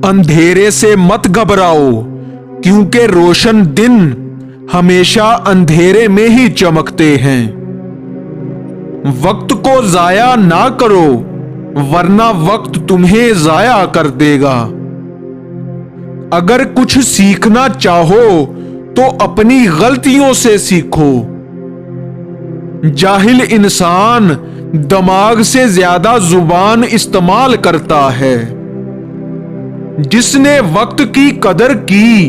अंधेरे से मत घबराओ, क्योंकि रोशन दिन हमेशा अंधेरे में ही चमकते हैं। वक्त को जाया ना करो, वरना वक्त तुम्हें जाया कर देगा। अगर कुछ सीखना चाहो तो अपनी गलतियों से सीखो। जाहिल इंसान दिमाग से ज्यादा जुबान इस्तेमाल करता है। जिसने वक्त की कदर की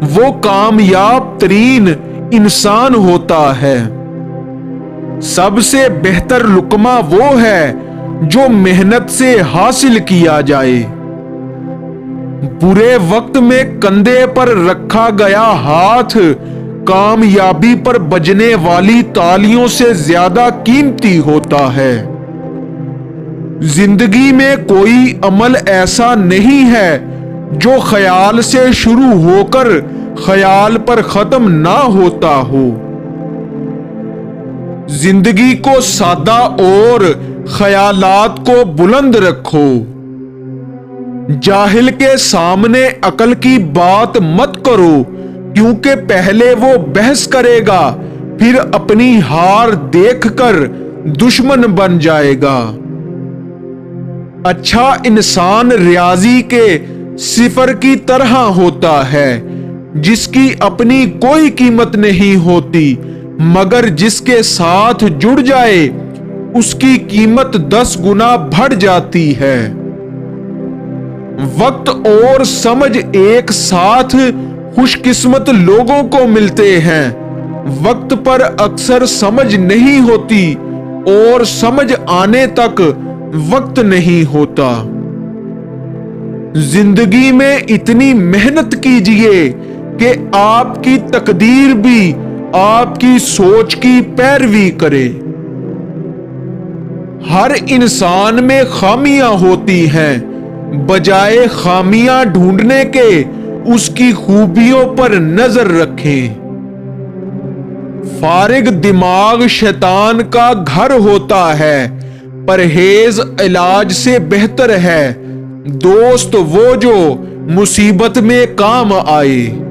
वो कामयाब तरीन इंसान होता है। सबसे बेहतर लुक्मा वो है जो मेहनत से हासिल किया जाए। बुरे वक्त में कंधे पर रखा गया हाथ कामयाबी पर बजने वाली तालियों से ज्यादा कीमती होता है। जिंदगी में कोई अमल ऐसा नहीं है जो ख्याल से शुरू होकर ख्याल पर खत्म ना होता हो। जिंदगी को सादा और ख्यालात को बुलंद रखो। जाहिल के सामने अकल की बात मत करो, क्योंकि पहले वो बहस करेगा, फिर अपनी हार देखकर दुश्मन बन जाएगा। अच्छा इंसान रियाजी के सिफर की तरह होता है, जिसकी अपनी कोई कीमत नहीं होती, मगर जिसके साथ जुड़ जाए उसकी कीमत 10 गुना बढ़ जाती है। वक्त और समझ एक साथ खुशकिस्मत लोगों को मिलते हैं। वक्त पर अक्सर समझ नहीं होती और समझ आने तक वक्त नहीं होता। जिंदगी में इतनी मेहनत कीजिए कि आपकी तकदीर भी आपकी सोच की पैरवी करे। हर इंसान में खामियां होती हैं, बजाय खामियां ढूंढने के उसकी खूबियों पर नजर रखें। फारिग दिमाग शैतान का घर होता है, परहेज इलाज से बेहतर है। दोस्त वो जो मुसीबत में काम आए।